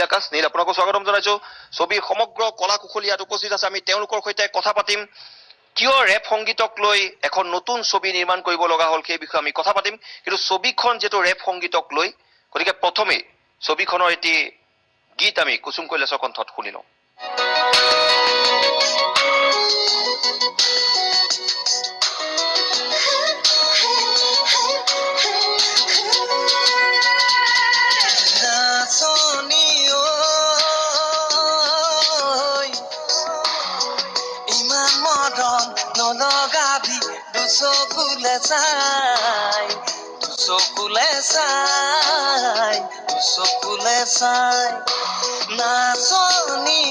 আকাশ নীল আপোনাকো স্বাগতম জনাইছো ছবিৰ সমগ্ৰ কলা কুশলী ইয়াত উপস্থিত আছে আমি তেওঁলোকৰ সৈতে কথা পাতিম কিয় ৰেপ সংগীতক লৈ এখন নতুন ছবি নিৰ্মাণ কৰিব লগা হ'ল সেই বিষয়ে আমি কথা পাতিম কিন্তু ছবিখন যেটো ৰেপ সংগীতক লৈ গতিকে প্ৰথমে ছবিখনৰ এটি গীত আমি কুসুম কৈলাশৰ কণ্ঠত শুনি লওঁ চকুলে চাই নাচনি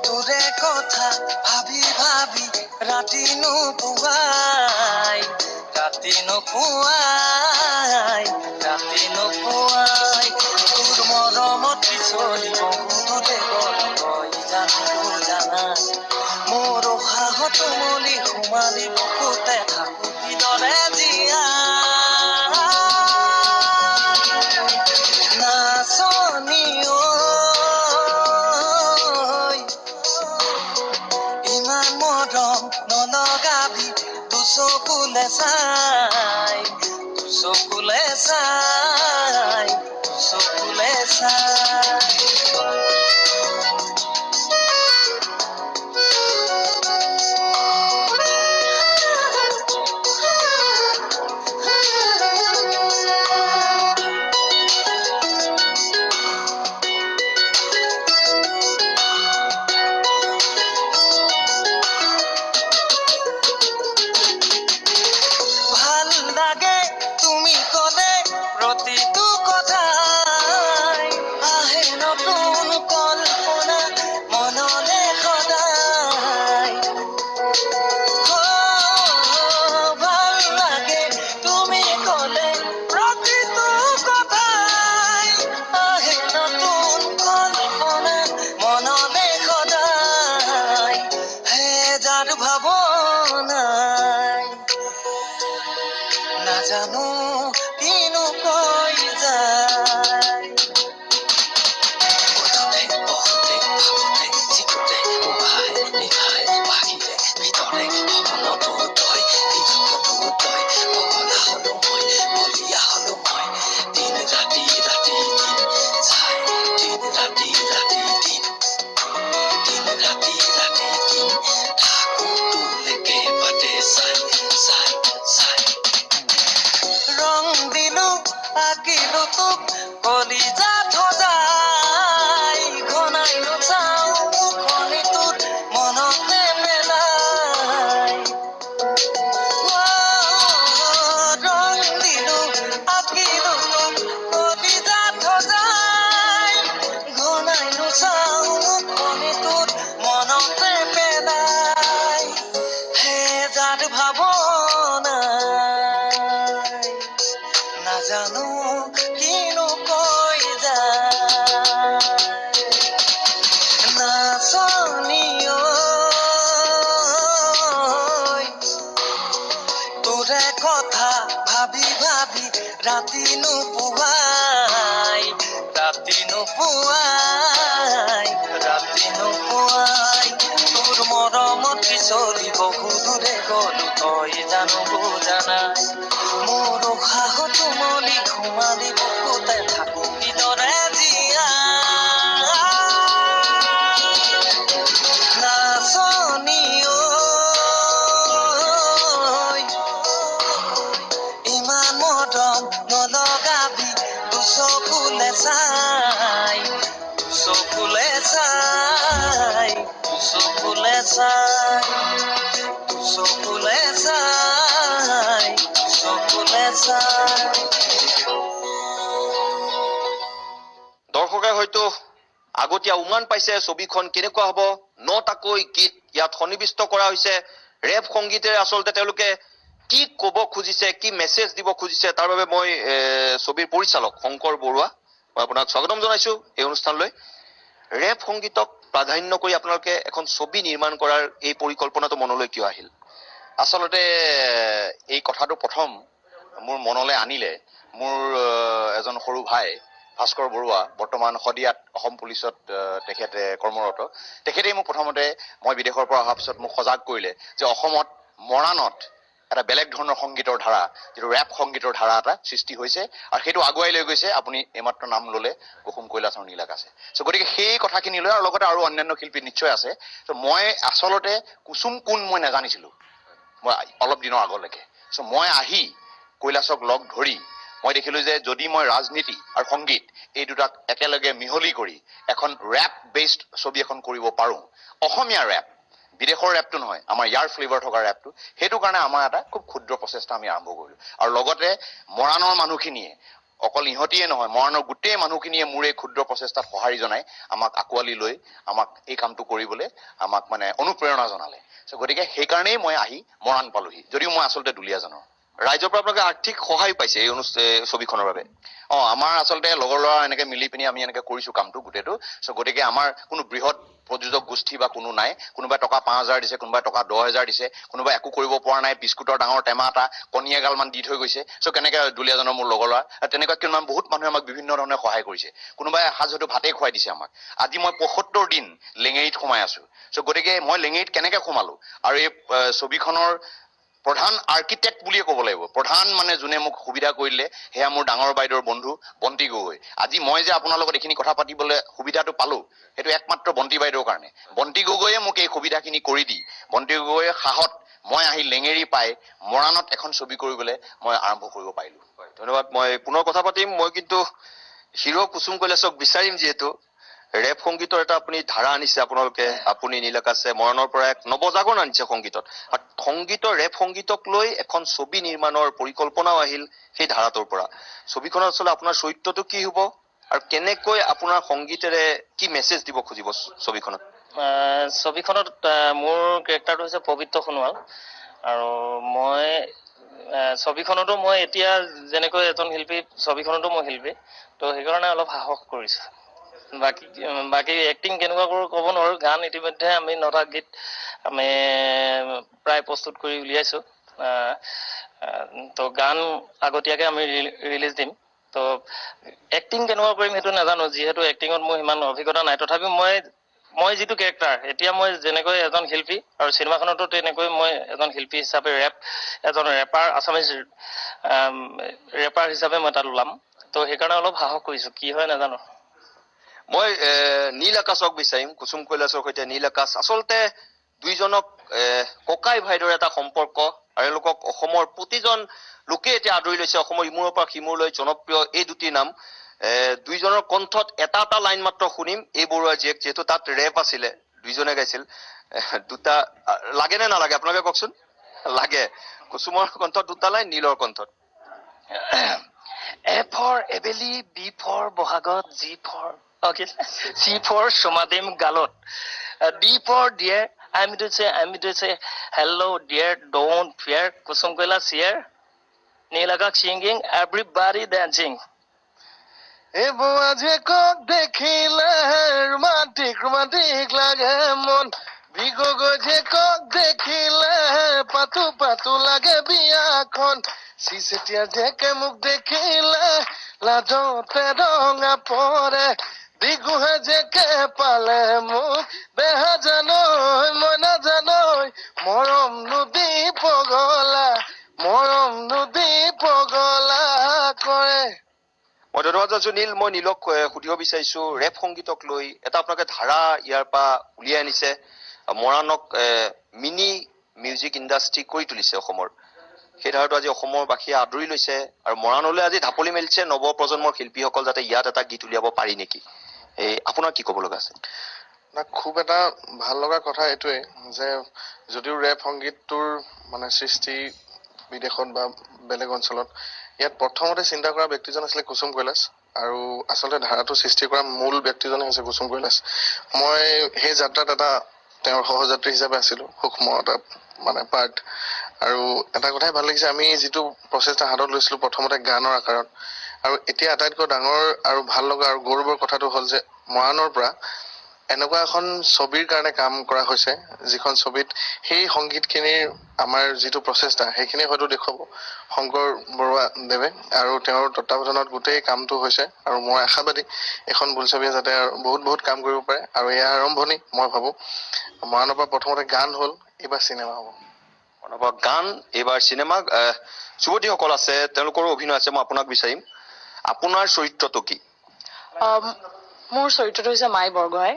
তোৰে কথা ভাবি ভাবি ৰাতি নোপোৱাই তোৰ মৰমত পিছলি বহুতে গল তই জানা মোৰ উশাহত মলি সোমালি বুকুতে থাকো কিদৰে জীয়া নাচনি ইমান মৰম নলগাবি দুচকুলে চাই ভাল লাগে তুমি কলে প্ৰতিটো কথাই আহে নতুন কল্পনা মনলে সদায় ভাল লাগে তুমি কলে প্ৰতিটো কথাই আহে নতুন কল্পনা মনলে সদায় হে যাৰ ভাৱনাই নাজানো কিনো কৈ যায় বহুতে ভাবোতে চিন্তে উভাই নিভাই ভাগিলে ভিতৰে সপোনতো তই পগলা হলো মই বলিয়া হলো মই দিন ৰাতি চাই দিন ৰাতি থাকো তোলৈকে বাটে চাই ৰং দিলো আঁকিলো তোক কলিজাত সজাই ঘনাইলো চাও মুখনিটোত মনতে পেলাই ৰং দিলো আঁকিলো তোক কলিজাত সজাই ঘনাইলো চাও মুখনিটোত মনতে পেলাই হে যাৰ ভাৱনাই নাজানো কিনো কৈ যায় নাচনি তোৰে কথা ভাবি ভাবি ৰাতি নোপোৱাই তোৰ মৰমত পিছলি বহু দূৰে গলো তই জানাই মোৰ উশাহত মলি সোমালি বুকুতে থাকো কিদৰে জীয়া নাচনি ইমান মৰম নলগাবি দুচকুলে চাই দৰ্শকে হয়তো আগতীয়া উমান পাইছে ছবিখন কেনেকুৱা হ'ব নটাকৈ গীত ইয়াত সন্নিৱিষ্ট কৰা হৈছে ৰেপ সংগীতেৰে আচলতে তেওঁলোকে কি ক'ব খুজিছে কি মেছেজ দিব খুজিছে তাৰ বাবে মই ছবিৰ পৰিচালক শংকৰ বৰুৱা মই আপোনাক স্বাগতম জনাইছো এই অনুষ্ঠানলৈ ৰেপ সংগীতক প্ৰাধান্য কৰি আপোনালোকে এখন ছবি নিৰ্মাণ কৰাৰ এই পৰিকল্পনাটো মনলৈ কিয় আহিল আচলতে এই কথাটো প্ৰথম মোৰ মনলৈ আনিলে মোৰ এজন সৰু ভাই ভাস্কৰ বৰুৱা বৰ্তমান শদিয়াত অসম পুলিচত তেখেতে কৰ্মৰত। তেখেতেই মোক প্ৰথমতে মই বিদেশৰ পৰা অহাৰ পিছত মোক সজাগ কৰিলে যে অসমত মৰাণত এটা বেলেগ ধৰণৰ সংগীতৰ ধাৰা, যিটো ৰেপ সংগীতৰ ধাৰা এটা সৃষ্টি হৈছে আৰু সেইটো আগুৱাই লৈ গৈছে। আপুনি এইমাত্ৰ নাম ল'লে কুসুম কৈলাশ আৰু নীল আকাশে। চ' গতিকে সেই কথাখিনি লৈ আৰু লগতে আৰু অন্যান্য শিল্পী নিশ্চয় আছে। চ' মই আচলতে কুসুম কোন মই নাজানিছিলো মই অলপ দিনৰ আগলৈকে। চ' মই আহি কৈলাশক লগ ধৰি মই দেখিলো যে যদি মই ৰাজনীতি আৰু সংগীত এই দুটাক একেলগে মিহলি কৰি এখন ৰেপ বেছড ছবি এখন কৰিব পাৰো, অসমীয়া ৰেপ, বিদেশৰ ৰেপটো নহয়, আমাৰ ইয়াৰ ফ্লেভাৰ থকা ৰেপটো, সেইটো কাৰণে আমাৰ এটা খুব ক্ষুদ্ৰ প্ৰচেষ্টা আমি আৰম্ভ কৰিলো। আৰু লগতে মৰাণৰ মানুহখিনিয়ে, অকল ইহঁতিয়ে নহয়, মৰাণৰ গোটেই মানুহখিনিয়ে মোৰ এই ক্ষুদ্ৰ প্ৰচেষ্টাত সঁহাৰি জনাই আমাক আঁকোৱালি লৈ আমাক এই কামটো কৰিবলৈ আমাক মানে অনুপ্ৰেৰণা জনালে। চ' গতিকে সেইকাৰণেই মই আহি মৰাণ পালোহি, যদিও মই আচলতে দুলীয়াজানৰ। ৰাইজৰ পৰা আপোনালোকে আৰ্থিক সহায় পাইছে এই ছবিখনৰ বাবে? আমাৰ আচলতে লগৰ ল'ৰা এনেকে মিলি পিনি আমি এনেকে কৰিছো কামটো গোটেইটো। চ' গতিকে আমাৰ কোনো বৃহৎ প্ৰযোজক গোষ্ঠী বা কোনো নাই। কোনোবাই টকা 5,000 দিছে, কোনোবাই টকা 10,000 দিছে, কোনোবাই একো কৰিব পৰা নাই, বিস্কুটৰ ডাঙৰ টেমা এটা কণী এগাল মান দি থৈ গৈছে। চ' কেনেকে দুলীয়াজানৰ মোৰ লগৰ ল'ৰা তেনেকুৱা কিমান বহুত মানুহে আমাক বিভিন্ন ধৰণে সহায় কৰিছে। কোনোবাই এসাঁজ হয়তো ভাতেই খুৱাই দিছে আমাক। আজি মই 75 দিন লেঙেৰীত সোমাই আছো। চ' গতিকে মই লেঙেৰীত কেনেকে সোমালো আৰু এই ছবিখনৰ প্ৰধান আৰ্কিটেক্ট বুলিয়ে ক'ব লাগিব, প্ৰধান মানে যোনে মোক সুবিধা কৰিলে সেয়া মোৰ ডাঙৰ বাইদেউৰ বন্ধু বন্তি গগৈ। আজি মই যে আপোনাৰ লগত এইখিনি কথা পাতিবলৈ সুবিধাটো পালো সেইটো একমাত্ৰ বন্তি বাইদেউৰ কাৰণে। বন্তি গগৈয়ে মোক এই সুবিধাখিনি কৰি দি, বন্তি গগৈয়ে সাহত মই আহি লেঙেৰী পাই মৰাণত এখন ছবি কৰিবলৈ মই আৰম্ভ কৰিব পাৰিলো। ধন্যবাদ। মই পুনৰ কথা পাতিম। মই কিন্তু হিৰো কুসুম কৈলাশক বিচাৰিম, যিহেতু ৰেপ সংগীতৰ এটা আপুনি ধাৰা আনিছে আপোনালোকে, আপুনি নীল আকাশে মৰাণৰ পৰা এক নৱজাগৰণ আনিছে সংগীতত। আৰু সংগীতৰ ৰেপ সংগীতক লৈ এখন ছবি নিৰ্মাণৰ পৰিকল্পনাও আহিল সেই ধাৰাটোৰ পৰা। ছবিখনত আচলতে আপোনাৰ চৰিত্ৰটো কি হব আৰু কেনেকৈ আপোনাৰ সংগীতেৰে কি মেছেজ দিব খুজিব ছবিখনত? ছবিখনত মোৰ কেৰেক্টাৰটো হৈছে পবিত্ৰ সোণোৱাল। আৰু মই ছবিখনতো মই এতিয়া যেনেকৈ এজন শিল্পী, ছবিখনতো মই শিল্পী, তো সেইকাৰণে অলপ সাহস কৰিছো। বাকী এক্টিং কেনেকুৱা কৰোঁ ক'ব নোৱাৰোঁ। গান ইতিমধ্যে আমি 9টা গীত আমি প্ৰায় প্ৰস্তুত কৰি উলিয়াইছোঁ। তো গান আগতীয়াকৈ আমি ৰিলিজ দিম। তো এক্টিং কেনেকুৱা কৰিম সেইটো নাজানো, যিহেতু এক্টিঙত মোৰ ইমান অভিজ্ঞতা নাই। তথাপিও মই যিটো কেৰেক্টাৰ, এতিয়া মই যেনেকৈ এজন শিল্পী আৰু চিনেমাখনতো তেনেকৈ মই এজন শিল্পী হিচাপে এজন ৰেপাৰ, আছামিজ ৰেপাৰ হিচাপে মই তাত ওলাম। তো সেইকাৰণে অলপ সাহস কৰিছো, কি হয় নাজানো। মই নীল আকাশক বিচাৰিম, কুসুম কৈলাশৰ সৈতে নীল আকাশ। আচলতে দুইজনক ককাই ভাইদেউৰ এটা সম্পৰ্ক, আৰু এওঁলোকক অসমৰ প্ৰতিজন লোকে এতিয়া আদৰি লৈছে। অসমৰ ইমূৰৰ পৰা সিমূৰলৈ জনপ্ৰিয় এই দুটি নাম। দুইজনৰ কণ্ঠত এটা লাইন মাত্ৰ শুনিম, এই বৰুৱা জীয়েক, যিহেতু তাত ৰেপ আছিলে, দুইজনে গাইছিল। দুটা লাগে নে নালাগে আপোনালোকে কওকচোন? লাগে। কুসুমৰ কণ্ঠত 2টা লাইন, নীলৰ কণ্ঠত। A for Ebeli, B for বহাগত, C for Somadim Galot, D for dear, I'm to say hello dear, don't fear, Kusum Kailash here, Neil Akash singing, everybody dancing. এই বোৱা যে কক দেখিলে ৰোমান্টিক লাগে মন, বিগগৈ যে কক দেখিলে পাতো লাগে বিয়াখন, চিচেতিয়াৰ জেকে মোক দেখিলে লাজতে ৰঙা পৰে, বিগুহে জেকে পালে মোক বেহা জানৈ মই নাজানৈ, মৰম নদী পগলা কৰে। মই ধন্যবাদ জনাইছো নীল। মই নীলক সুধিব বিচাৰিছো, ৰেপ সংগীতক লৈ এটা আপোনালোকে ধাৰা ইয়াৰ পৰা উলিয়াই আনিছে, মৰাণক মিনি মিউজিক ইণ্ডাষ্ট্ৰী কৰি তুলিছে অসমৰ। সেই ধাৰাটো আজি অসমৰ বাসীয়ে আদৰি লৈছে আৰু মৰাণলৈ আজি ঢাপলি মেলিছে নৱপ্ৰজন্মৰ শিল্পীসকল, যাতে ইয়াত এটা গীত উলিয়াব পাৰি নেকি। আপোনাৰ কি ক'ব লগা আছে? খুব এটা ভাল লগা কথা এইটোৱে যে যদিও ৰেপ সংগীতটোৰ মানে সৃষ্টি বিদেশত বা বেলেগ অঞ্চলত, ইয়াত প্ৰথমতে চিন্তা কৰা ব্যক্তিজন আছিলে কুসুম কৈলাশ, আৰু আচলতে ধাৰাটো সৃষ্টি কৰা মূল ব্যক্তিজনে হৈছে কুসুম কৈলাশ। মই সেই যাত্ৰাত এটা তেওঁৰ সহযাত্ৰী হিচাপে আছিলো, সূক্ষ্ম এটা মানে পাৰ্ট। আৰু এটা কথাই ভাল লাগিছে, আমি যিটো প্ৰচেষ্টা হাতত লৈছিলো প্ৰথমতে গানৰ আকাৰত, আৰু এতিয়া আটাইতকৈ ডাঙৰ আৰু ভাল লগা আৰু গৌৰৱৰ কথাটো হ'ল যে মৰাণৰ পৰা এনেকুৱা এখন ছবিৰ কাৰণে কাম কৰা হৈছে যিখন ছবিত সেই সংগীতখিনিৰ আমাৰ যিটো প্ৰচেষ্টা সেইখিনি হয়তো দেখুৱাব শংকৰ বৰুৱা দেৱে আৰু তেওঁৰ তত্বাৱধানত গোটেই কামটো হৈছে আৰু মই আশাবাদী এখন বোলছবিয়ে যাতে বহুত কাম কৰিব পাৰে আৰু এয়া আৰম্ভণি মই ভাবোঁ মৰাণৰ পৰা প্ৰথমতে গান হ'ল এইবাৰ চিনেমা হ'ব গান এইবাৰ চিনেমা যুৱতীসকল আছে তেওঁলোকৰো অভিনয় আছে মই আপোনাক বিচাৰিম আপোনাৰ চৰিত্ৰটো কি মোৰ চৰিত্ৰটো হৈছে মাই বৰগোহাঁই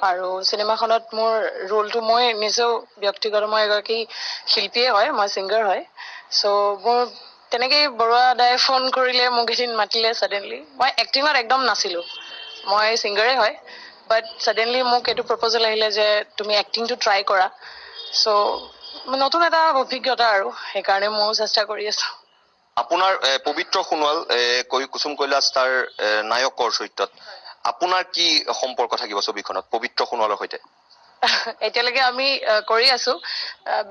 আৰু চিনেমাখনত মোৰ ৰোলটো মই নিজেও ব্যক্তিগত মই এগৰাকী শিল্পীয়ে হয় মই ছিংগাৰ হয় চ' মোৰ তেনেকেই বৰুৱা দাই ফোন কৰিলে মোক এদিন মাতিলে ছাডেনলি মই এক্টিঙত একদম নাছিলোঁ মই ছিংগাৰে হয় বাট ছাডেনলি মোক এইটো প্ৰপ'জেল আহিলে যে তুমি এক্টিংটো ট্ৰাই কৰা চ' নতুন এটা অভিজ্ঞতা আৰু সেইকাৰণে ময়ো চেষ্টা কৰি আছোঁ আপোনাৰ পবিত্ৰ সোণোৱাল কুসুম কৈলাশ তাৰ নায়কৰ চৰিত্ৰত আপোনাৰ কি সম্পৰ্ক থাকিব ছবিখনত পবিত্ৰ সোণোৱালৰ সৈতে এতিয়ালৈকে আমি কৰি আছো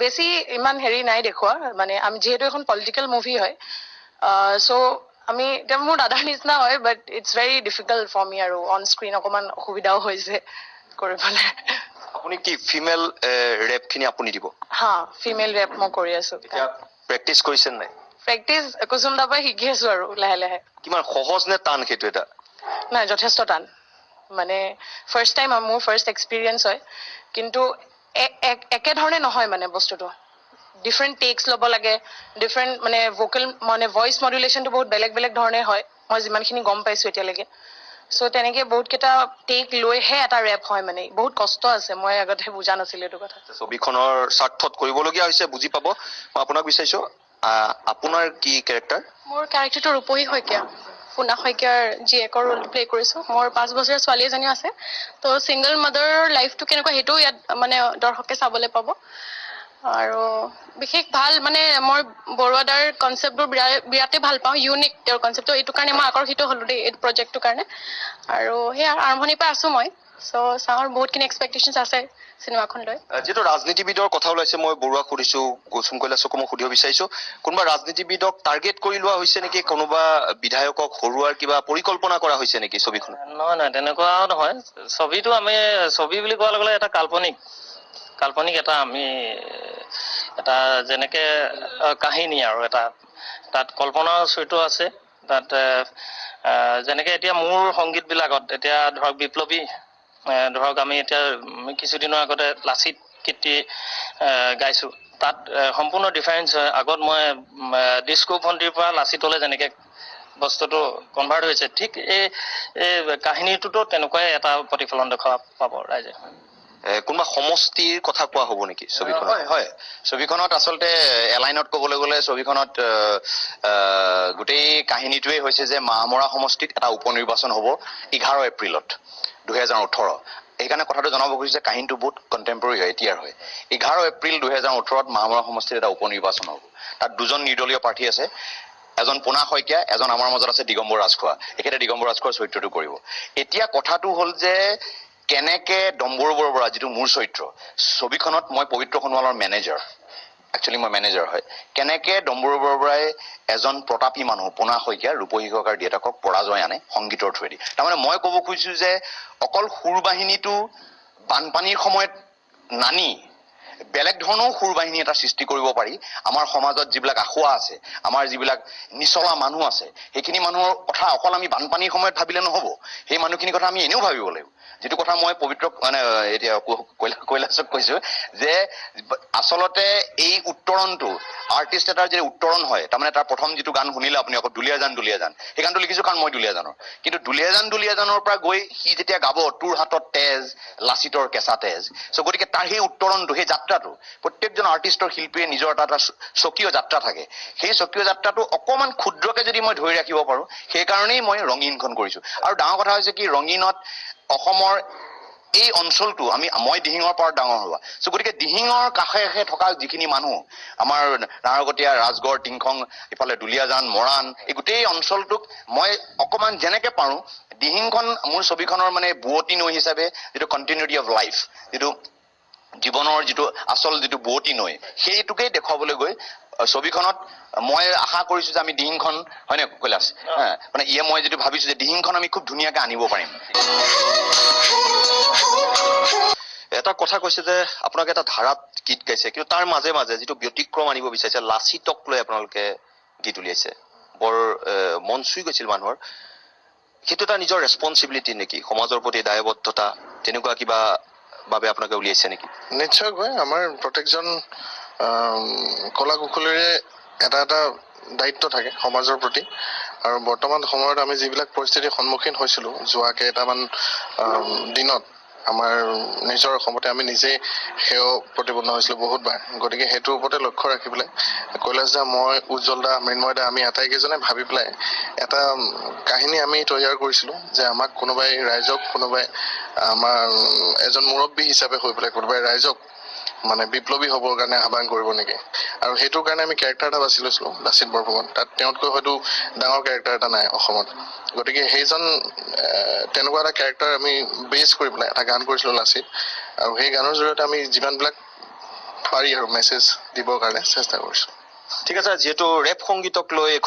বেছি ইমান হেৰি নাই দেখুৱা মানে আমি যিহেতু এখন পলিটিকেল মুভি হয় চ' আমি এতিয়া মোৰ দাদাৰ নিচিনা হয় but it's very difficult for me আৰু অন স্ক্ৰীণ অকণমান অসুবিধাও হৈছে কৰিবলৈ আপুনি কি ফিমেল ৰেপখিনি আপুনি দিব হা ফিমেল ৰেপ মই কৰি আছো এতিয়া প্ৰেক্টিচ কৰিছে নাই প্ৰেক্টিচ কুসুম দাৰ পৰা শিকি আছো আৰু লাহে লাহে কিমান সহজ নে টান সেইটো এটা নাই যথেষ্ট টান মানে ফাৰ্ষ্ট টাইম মোৰ ফাৰ্ষ্ট এক্সপিৰিয়েঞ্চ হয় কিন্তু একেধৰণে নহয় মানে বস্তুটো ডিফাৰেণ্ট টেক্স ল'ব লাগে ডিফাৰেণ্ট মানে ভোকেল মানে ভইচ মডুলেশ্যনটো বহুত বেলেগ বেলেগ ধৰণে হয় মই যিমানখিনি গম পাইছোঁ এতিয়ালৈকে চ' তেনেকৈ বহুতকেইটা টেক লৈহে এটা ৰেপ হয় মানে বহুত কষ্ট আছে মই আগতে বুজা নাছিলোঁ এইটো কথা ছবিখনৰ স্বাৰ্থত কৰিবলগীয়া হৈছে বুজি পাব মই আপোনাক বিচাৰিছো আপোনাৰ কি কেৰেক্টাৰ মোৰ কেৰেক্টাৰটো ৰূপহী শইকীয়া ফুনা শইকীয়াৰ জীয়েকৰ ৰোল প্লে কৰিছোঁ মোৰ 5 বছৰীয়া ছোৱালী এজনীও আছে তো ছিংগল মাডাৰৰ লাইফটো কেনেকুৱা সেইটোও ইয়াত মানে দৰ্শকে চাবলৈ পাব আৰু বিশেষ ভাল মানে মই বৰুৱাদাৰ কনচেপ্টবোৰ বিৰাটেই ভাল পাওঁ ইউনিক তেওঁৰ কনচেপ্টটো এইটো কাৰণে মই আকৰ্ষিত হ'লোঁ দেই এই প্ৰজেক্টটোৰ কাৰণে আৰু সেই আৰম্ভণিৰ পৰা আছোঁ মই চ' চাওঁ বহুতখিনি এক্সপেক্টেশ্যনছ আছে চিনেমাখন লৈ যিহেতু ৰাজনীতিবিদৰ কথা ওলাইছে মই বৰুৱাক সুধিছো কুসুম কৈলাশকো মই সুধিব বিচাৰিছো কোনোবা ৰাজনীতিবিদক টাৰ্গেট কৰি লোৱা হৈছে নেকি কোনোবা বিধায়কক হৰুৱাৰ কিবা পৰিকল্পনা কৰা হৈছে নেকি ছবিখনত নহয় তেনেকুৱাও নহয় ছবিটো আমি ছবি বুলি কোৱাৰ লগে লগে এটা কাল্পনিক এটা আমি এটা যেনেকে কাহিনী আৰু এটা তাত কল্পনাৰ চৰিত্ৰ আছে তাত যেনেকে এতিয়া মোৰ সংগীতবিলাকত এতিয়া ধৰক বিপ্লৱী ধৰক আমি এতিয়া কিছুদিনৰ আগতে লাচিত কীৰ্তি গাইছোঁ তাত সম্পূৰ্ণ ডিফাৰেঞ্চ হয় আগত মই ডিস্কো ভণ্টিৰ পৰা লাচিতলৈ যেনেকৈ বস্তুটো কনভাৰ্ট হৈছে ঠিক এই কাহিনীটোতো তেনেকুৱাই এটা প্ৰতিফলন দেখা পাব ৰাইজে কোনোবা সমষ্টিৰ কথা কোৱা হ'ব নেকি ছবিখনত হয় ছবিখনত আচলতে এলাইনত ক'বলৈ গ'লে ছবিখনত গোটেই কাহিনীটোৱেই হৈছে যে মাহমৰা সমষ্টিত এটা উপ নিৰ্বাচন হ'ব 11 এপ্ৰিলত 2018 সেইকাৰণে কথাটো জনাব খুজিছে কাহিনীটো বহুত কণ্টেম্পৰৰী হয় এতিয়াৰ হয় 11 এপ্ৰিল 2018ত মাহমৰা সমষ্টিত এটা উপ নিৰ্বাচন হ'ব তাত দুজন নিৰ্দলীয় প্ৰাৰ্থী আছে এজন পোনা শইকীয়া এজন আমাৰ মাজত আছে দিগম্বৰ ৰাজখোৱা এখেতে দিগম্বৰ ৰাজখোৱাৰ চৰিত্ৰটো কৰিব এতিয়া কথাটো হ'ল যে কেনেকে ডম্বৰ বৰুৱা যিটো মোৰ চৰিত্ৰ ছবিখনত মই পবিত্ৰ সোণোৱালৰ মেনেজাৰ একচুৱেলি মই মেনেজাৰ হয় কেনেকে ডম্বৰ বৰুৱাই এজন প্ৰতাপী মানুহ পোনা শইকীয়া ৰূপহী শইকীয়াৰ দেউতাকক পৰাজয় আনে সংগীতৰ থ্ৰুৱেদি তাৰমানে মই ক'ব খুজিছো যে অকল সুৰ বাহিনীটো বানপানীৰ সময়ত নানি বেলেগ ধৰণৰ সুৰ বাহিনী এটা সৃষ্টি কৰিব পাৰি আমাৰ সমাজত যিবিলাক আখুৱা আছে আমাৰ যিবিলাক নিচলা মানুহ আছে সেইখিনি মানুহৰ কথা অকল আমি বানপানীৰ সময়ত ভাবিলে নহ'ব সেই মানুহখিনিৰ কথা আমি এনেও ভাবিব লাগিব যিটো কথা মই পবিত্ৰ মানে এতিয়া কৈলাশক কৈছো যে আচলতে এই উত্তৰণটো আৰ্টিষ্ট এটাৰ যে উত্তৰণ হয় তাৰমানে তাৰ প্ৰথম যিটো গান শুনিলে আপুনি আকৌ দুলীয়াজান সেই গানটো লিখিছো কাৰণ মই দুলীয়াজানৰ কিন্তু দুলীয়াজানৰ পৰা গৈ সি যেতিয়া গাব তোৰ হাতত তেজ লাচিতৰ কেঁচা তেজ চ' গতিকে তাৰ সেই উত্তৰণটো সেই যাত্ৰাটো প্ৰত্যেকজন আৰ্টিষ্টৰ শিল্পীয়ে নিজৰ এটা স্বকীয় যাত্ৰা থাকে সেই স্বকীয় যাত্ৰাটো অকণমান ক্ষুদ্ৰকে যদি মই ধৰি ৰাখিব পাৰো সেইকাৰণেই মই ৰঙীনখন কৰিছো আৰু ডাঙৰ কথা হৈছে কি ৰঙীনত অসমৰ এই অঞ্চলটো মই দিহিঙৰ পৰা ডাঙৰ হোৱা চ' গতিকে দিহিঙৰ কাষে কাষে থকা যিখিনি মানুহ আমাৰ নাহৰকটীয়া ৰাজগড় টিংখং ইফালে দুলীয়াজান মৰাণ এই গোটেই অঞ্চলটোক মই অকণমান যেনেকে পাৰো দিহিংখন মোৰ ছবিখনৰ মানে বুৱতী নৈ হিচাপে যিটো কণ্টিনিউটি অফ লাইফ যিটো জীৱনৰ যিটো আচল যিটো বুৱতী নৈ সেইটোকেই দেখুৱাবলৈ গৈ ছবিখনত মই আশা কৰিছো যে আমি দিহিংখন হয় নে কৈলাশ মানে মই যিটো ভাবিছো যে দিহিংখন আমি খুব ধুনীয়াকে আনিব পাৰিম এটা কথা কৈছে যে আপোনালোকে এটা ধাৰাত গীত গাইছে, কিন্তু তাৰ মাজে মাজে যিটো ব্যতিক্ৰম আনিব বিচাৰিছে, লাচিতক লৈ আপোনালোকে গীত উলিয়াইছে, বৰ মন চুই গৈছিল মানুহৰ। সেইটো এটা নিজৰ ৰেছপনচিবিলিটি নেকি, সমাজৰ প্ৰতি দায়বদ্ধতা, তেনেকুৱা কিবা বাবে আপোনালোকে উলিয়াইছে নেকি? নিশ্চয়কৈ আমাৰ প্ৰত্যেকজন কলা কুশলীৰে এটা এটা দায়িত্ব থাকে সমাজৰ প্ৰতি। আৰু বৰ্তমান সময়ত আমি যিবিলাক পৰিস্থিতিৰ সন্মুখীন হৈছিলোঁ যোৱা কেইটামান দিনত, আমাৰ নিজৰ অসমতে আমি নিজেই সেৱ প্ৰতিপন্ন হৈছিলোঁ বহুতবাৰ। গতিকে সেইটোৰ ওপৰতে লক্ষ্য ৰাখি পেলাই কৈলাশ দা, মই, উজ্জ্বল দা, মৃন্ময় দা, আমি আটাইকেইজনে ভাবি পেলাই এটা কাহিনী আমি তৈয়াৰ কৰিছিলোঁ যে আমাক কোনোবাই ৰাইজক, কোনোবাই আমাৰ এজন মুৰব্বী হিচাপে হৈ পেলাই কোনোবাই ৰাইজক মানে বিপ্লৱী হ'বৰ কাৰণে আহ্বান কৰিব নেকি। আৰু সেইটোৰ কাৰণে আমি কেৰেক্টাৰ এটা বাছি লৈছিলোঁ, লাচিত বৰফুকন। তাত তেওঁতকৈ হয়তো ডাঙৰ কেৰেক্টাৰ এটা নাই অসমত। গতিকে সেইজন তেনেকুৱা এটা কেৰেক্টাৰ আমি বেছ কৰি পেলাই এটা গান কৰিছিলোঁ লাচিত। আৰু সেই গানৰ জৰিয়তে আমি যিমানবিলাক পাৰি আৰু মেছেজ দিবৰ কাৰণে চেষ্টা কৰিছোঁ। ঠিক আছে, যিহেতু ৰেপ সংগীতক লৈ এখন